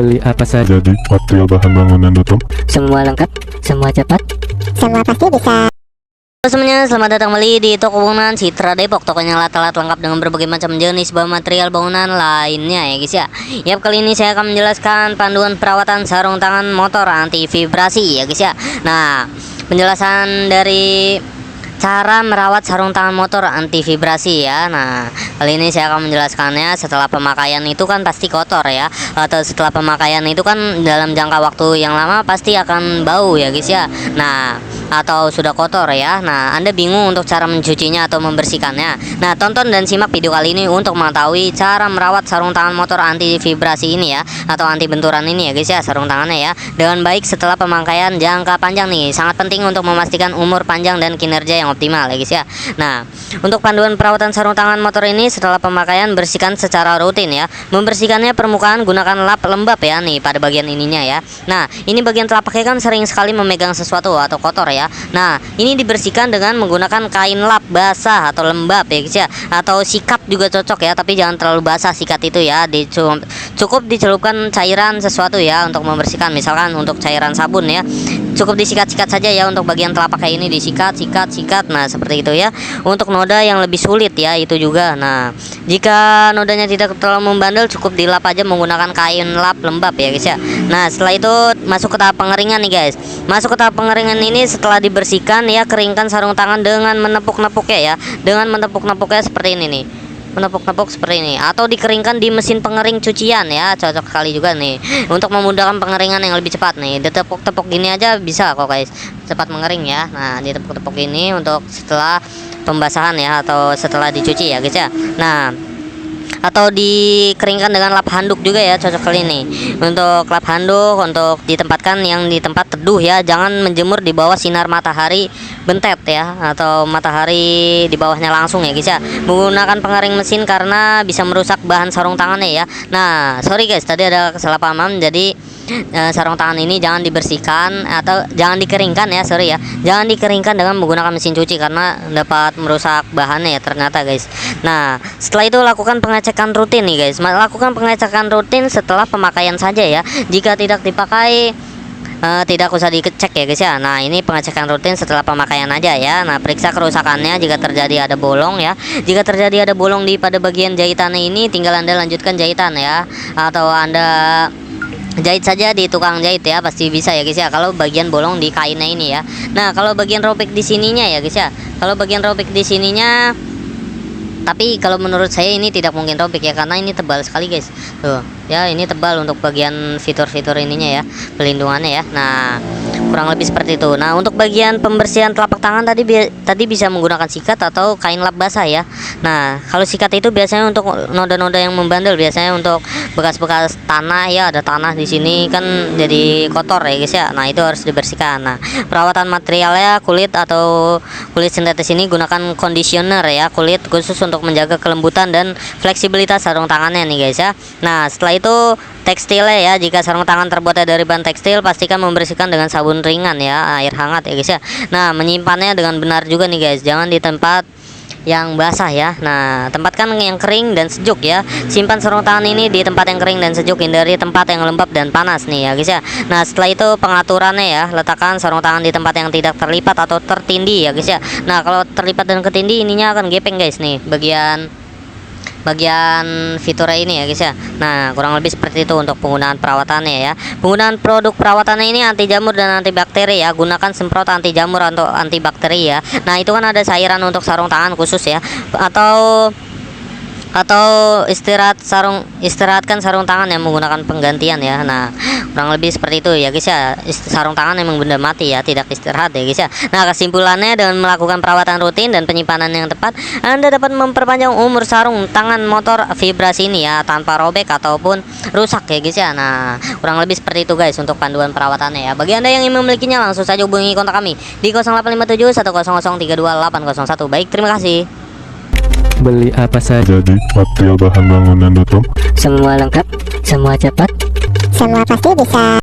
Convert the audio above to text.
Beli apa saja Jadi material bahan bangunan.com. semua lengkap, semua cepat. Semua pasti bisa. Halo semuanya, selamat datang kembali di toko bangunan Citra Depok. Tokonya alat-alat lengkap dengan berbagai macam jenis bahan material bangunan lainnya ya guys ya. Yap, kali ini saya akan menjelaskan panduan perawatan sarung tangan motor anti vibrasi ya guys ya. Nah, penjelasan dari cara merawat sarung tangan motor anti vibrasi ya. Nah, kali ini saya akan menjelaskannya. Setelah pemakaian itu kan pasti kotor ya, atau setelah pemakaian itu kan dalam jangka waktu yang lama pasti akan bau ya guys ya. Nah, atau sudah kotor ya. Nah, Anda bingung untuk cara mencucinya atau membersihkannya. Nah, tonton dan simak video kali ini untuk mengetahui cara merawat sarung tangan motor anti vibrasi ini ya, atau anti benturan ini ya guys ya, sarung tangannya ya, dengan baik setelah pemakaian jangka panjang nih. Sangat penting untuk memastikan umur panjang dan kinerja yang optimal ya guys ya. Nah, untuk panduan perawatan sarung tangan motor ini, setelah pemakaian bersihkan secara rutin ya. Membersihkannya permukaan gunakan lap lembab ya nih pada bagian ininya ya. Nah, ini bagian telapaknya kan sering sekali memegang sesuatu atau kotor ya. Nah, ini dibersihkan dengan menggunakan kain lap basah atau lembab ya guys ya, atau sikat juga cocok ya, tapi jangan terlalu basah sikat itu ya. Cukup dicelupkan cairan sesuatu ya untuk membersihkan, misalkan untuk cairan sabun ya. Cukup disikat-sikat saja ya untuk bagian telapak kayak ini, disikat. Nah, seperti itu ya. Untuk noda yang lebih sulit ya, itu juga. Nah, jika nodanya tidak terlalu membandel, cukup dilap aja menggunakan kain lap lembab ya guys ya. Nah, setelah itu masuk ke tahap pengeringan nih guys. Masuk ke tahap pengeringan ini, setelah dibersihkan ya, keringkan sarung tangan dengan menepuk-nepuknya ya. Dengan menepuk-nepuknya seperti ini nih. Menepuk-nepuk seperti ini, atau dikeringkan di mesin pengering cucian ya, cocok sekali juga nih untuk memudahkan pengeringan yang lebih cepat nih. Ditepuk-tepuk gini aja bisa kok guys, cepat mengering ya. Nah, ditepuk-tepuk ini untuk setelah pembasahan ya, atau setelah dicuci ya guys ya. Nah, atau dikeringkan dengan lap handuk juga ya, cocok kali ini. Untuk lap handuk untuk ditempatkan yang di tempat teduh ya, jangan menjemur di bawah sinar matahari bentet ya, atau matahari di bawahnya langsung ya guys ya. Menggunakan pengering mesin karena bisa merusak bahan sarung tangannya ya. Nah, sorry guys, tadi ada kesalahpahaman. Jadi sarung tangan ini jangan dibersihkan atau jangan dikeringkan ya, sorry ya, jangan dikeringkan dengan menggunakan mesin cuci karena dapat merusak bahannya ya ternyata guys. Nah, setelah itu lakukan pengecekan rutin nih guys. Lakukan pengecekan rutin setelah pemakaian saja ya. Jika tidak dipakai tidak usah dicek ya guys ya. Nah, ini pengecekan rutin setelah pemakaian aja ya. Nah, periksa kerusakannya jika terjadi ada bolong ya. Jika terjadi ada bolong di pada bagian jahitannya ini, tinggal Anda lanjutkan jahitan ya, atau Anda jahit saja di tukang jahit ya, pasti bisa ya guys ya, kalau bagian bolong di kainnya ini ya. Nah, kalau bagian robek di sininya ya guys ya, kalau bagian robek di sininya, tapi kalau menurut saya ini tidak mungkin robek ya, karena ini tebal sekali guys. Tuh ya, ini tebal untuk bagian fitur-fitur ininya ya, pelindungannya ya. Nah, kurang lebih seperti itu. Nah, untuk bagian pembersihan telapak tangan tadi bisa menggunakan sikat atau kain lap basah ya. Nah, kalau sikat itu biasanya untuk noda-noda yang membandel, biasanya untuk bekas-bekas tanah ya, ada tanah di sini kan jadi kotor ya guys ya. Nah, itu harus dibersihkan. Nah, perawatan materialnya kulit atau kulit sintetis ini gunakan conditioner ya, kulit khusus untuk menjaga kelembutan dan fleksibilitas sarung tangannya nih guys ya. Nah, setelah itu tekstilnya ya, jika sarung tangan terbuat dari bahan tekstil, pastikan membersihkan dengan sabun ringan ya, air hangat ya guys ya. Nah, menyimpannya dengan benar juga nih guys, jangan di tempat yang basah ya. Nah, tempatkan yang kering dan sejuk ya. Simpan sarung tangan ini di tempat yang kering dan sejuk, hindari tempat yang lembab dan panas nih ya guys ya. Nah, setelah itu pengaturannya ya, letakkan sarung tangan di tempat yang tidak terlipat atau tertindih ya guys ya. Nah, kalau terlipat dan ketindih, ininya akan gepeng guys nih, bagian fiturnya ini ya guys ya. Nah, kurang lebih seperti itu untuk penggunaan perawatannya ya. Penggunaan produk perawatannya ini anti jamur dan anti bakteri ya. Gunakan semprot anti jamur atau anti bakteri ya. Nah, itu kan ada cairan untuk sarung tangan khusus ya, atau istirahatkan sarung tangan yang menggunakan penggantian ya. Nah, kurang lebih seperti itu ya guys ya. Sarung tangan memang benda mati ya, tidak istirahat ya guys ya. Nah, kesimpulannya, dengan melakukan perawatan rutin dan penyimpanan yang tepat, Anda dapat memperpanjang umur sarung tangan motor vibrasi ini ya, tanpa robek ataupun rusak ya guys ya. Nah, kurang lebih seperti itu guys untuk panduan perawatannya ya. Bagi Anda yang ingin memilikinya, langsung saja hubungi kontak kami di 0857 100 32801. Baik, terima kasih. Beli apa saja Jadi material bahan bangunan.com. semua lengkap, semua cepat. Semua pasti bisa.